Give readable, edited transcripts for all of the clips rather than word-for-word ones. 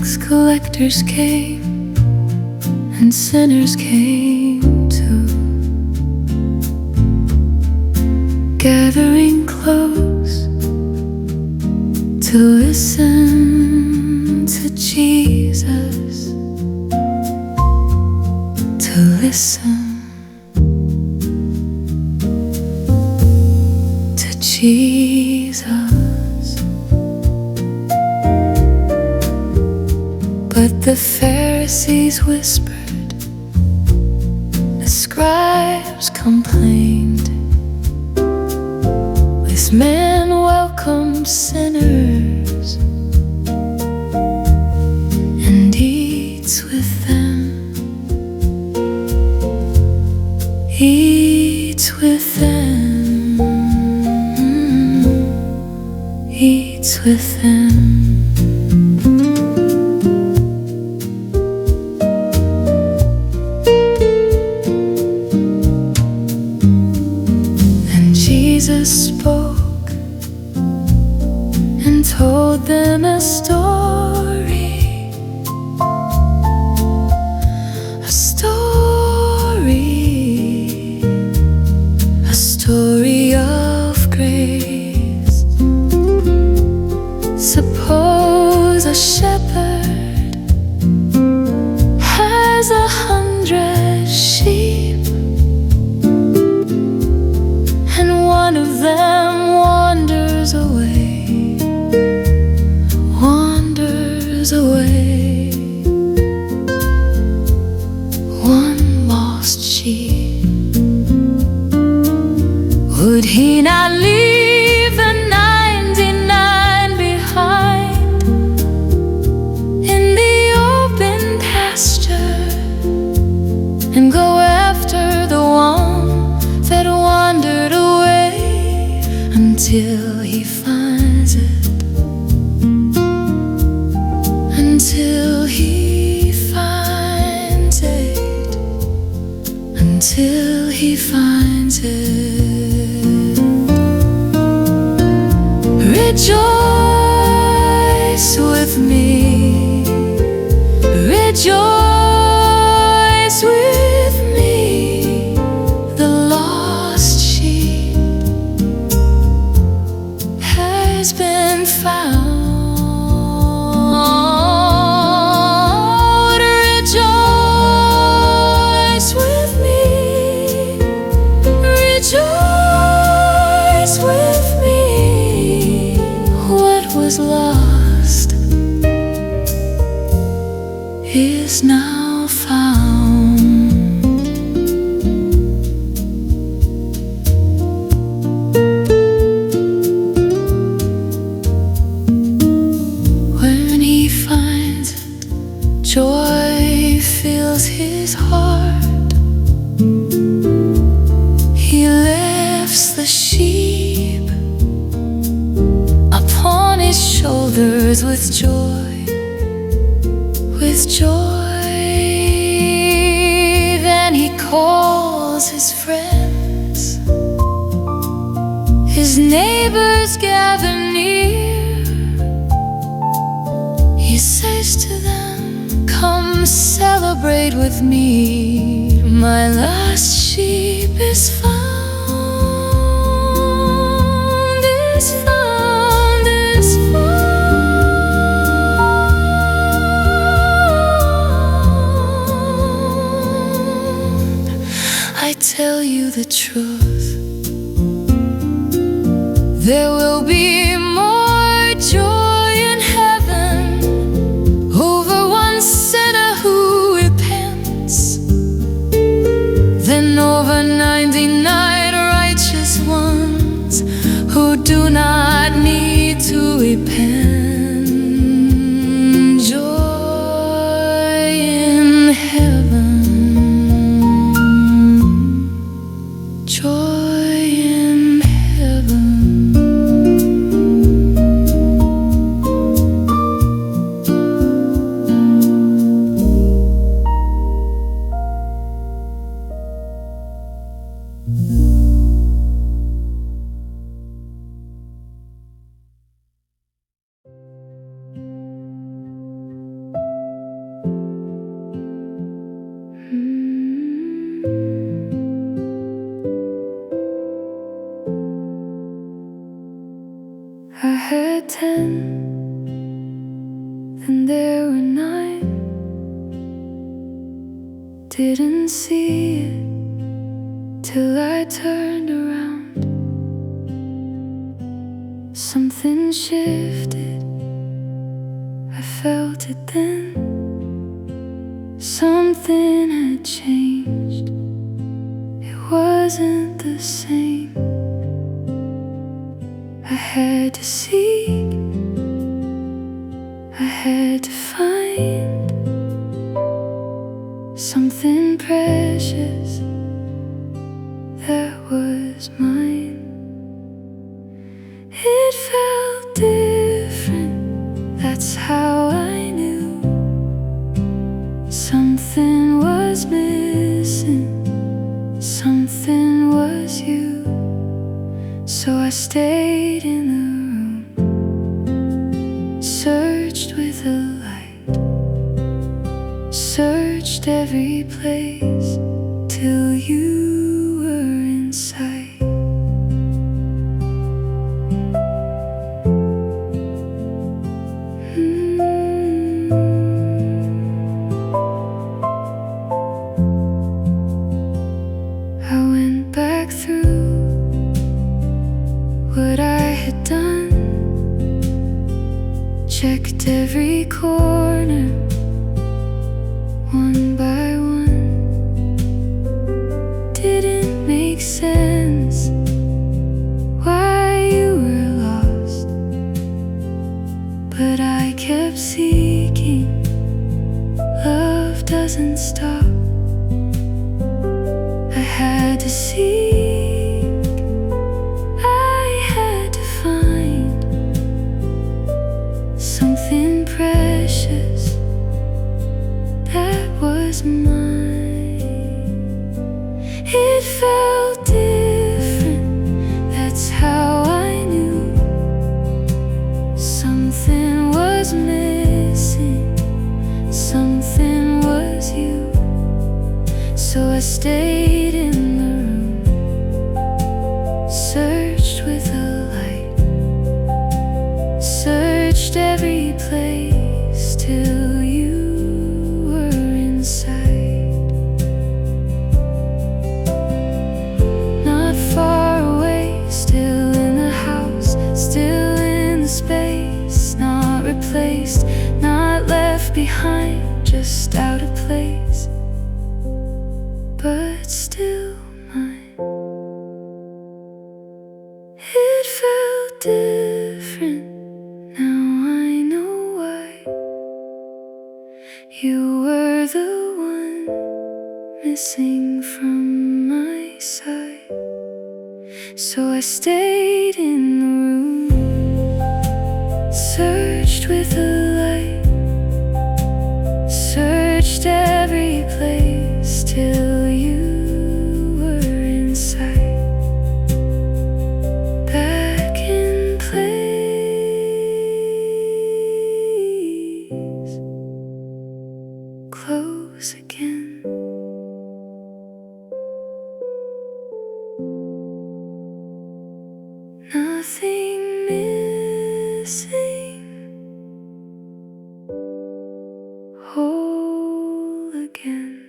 tax collectors came, and sinners came too, gathering close to listen to Jesus, to listen to Jesus. But the Pharisees whispered, the scribes complained, this man welcomes sinners and eats with them, eats with them, eats with them. Jesus spoke and told them a story, a story, a story of grace. Suppose a shepherd has 100 sheep, one of them wanders away, wanders away. One lost sheep. Would he not leave the 99 behind in the open pasture and go after the one that wandered away until he finds it, until he finds it, until he finds it? Rejoice with me, rejoice with me, the lost sheep has been found. Rejoice with me, rejoice with me. What was lost is now found. When he finds it, joy fills his heart. He lifts the sheep upon his shoulders with joy, with joy. Then he calls his friends, his neighbors gather near. He says to them, come celebrate with me, my lost sheep is found, is found, is found. I tell you the truth, there will be more joy in heaven over one sinner who repents than over 99 righteous ones who do not need to repent. I had 10, then there were 9. Didn't see it till I turned around. Something shifted, I felt it then. Something had changed, it wasn't the same. I had to seek, I had to find something precious that was mine. It felt different, that's how I knew something was missing, something was you. So I stayed in the room, searched with a light, searched every place till you were in sight. I went back through what I had done, checked every corner, one by one. Didn't make sense why you were lost, but I kept seeking. Love doesn't stop. I had to seek, I had to find something precious that was mine. It felt different, that's how I knew something was missing, something was you. So I stayed in the room, searched with a light, searched every place till you were in sight. Not far away, still in the house, still in the space, not replaced, not left behind, just out of place, but still mine. It felt different, now I know why. You were the one missing from my side. So I stayed in the room, searched with a light, searched every place till you were in sight. Back in place, close again. Nothing missing, whole again.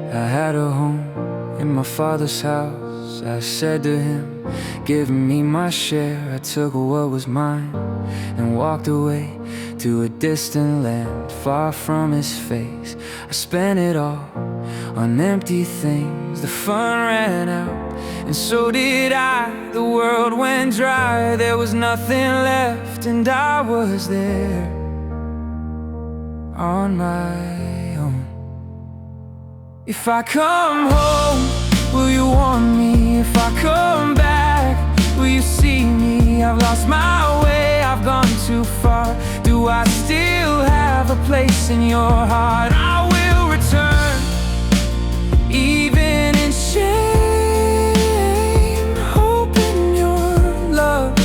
I had a home in my father's house. I said to him, give me my share. I took what was mine and walked away to a distant land, far from his face. I spent it all on empty things. The fun ran out, and so did I. The world went dry, there was nothing left, and I was there on my own. If I come home, will you want me? If I come back, will you see me? I've lost my way, I've gone too far. Do I still have a place in your heart? I will return, even in shame, hoping your love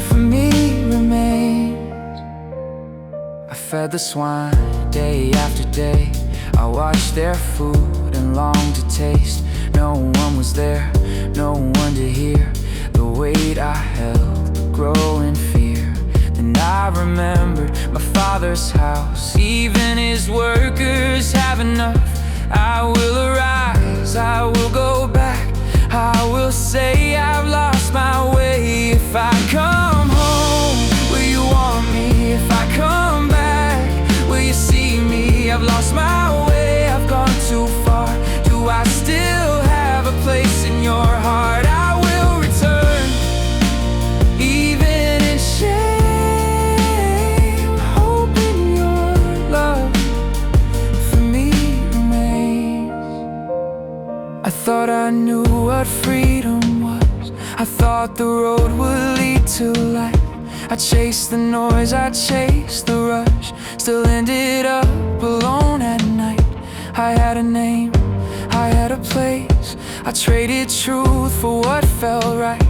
for me fed the swine day after day. I watched their food and longed to taste. No one was there, no one to hear the weight I held, the growing fear. Then I remembered my father's house. Even his workers have enough. I will arise, I will go back. I will say I've lost my way. If I come home, will you want me? If I come back, will you see me? I've lost my way, I've gone too far. Do I still have a place in your heart? I will return, even in shame, hoping your love for me remains. I thought I knew what freedom was. I thought the road would lead to life. I chased the noise, I chased the rush, still ended up alone at night. I had a name, I had a place. I traded truth for what felt right.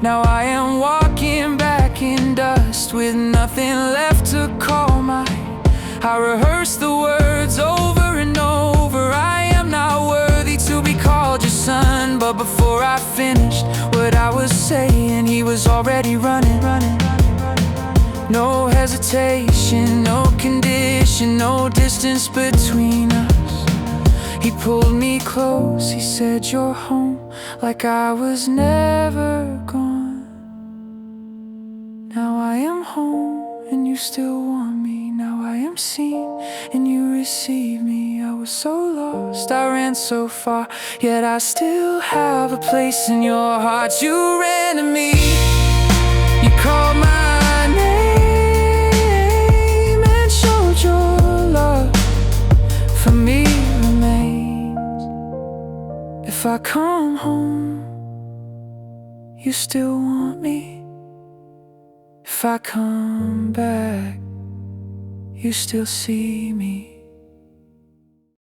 Now I am walking back in dust with nothing left to call mine. I rehearsed the words over and over. I am not worthy to be called your son. But before I finished what I was saying, he was already running. No hesitation, no condition, no distance between us. He pulled me close, he said, "You're home," like I was never gone. Now I am home and you still want me. Now I am seen and you receive me. I was so lost, I ran so far, yet I still have a place in your heart. You ran to me, you called my name and showed your love for me remains. If I come home, you still want me. If I come back, you still see me.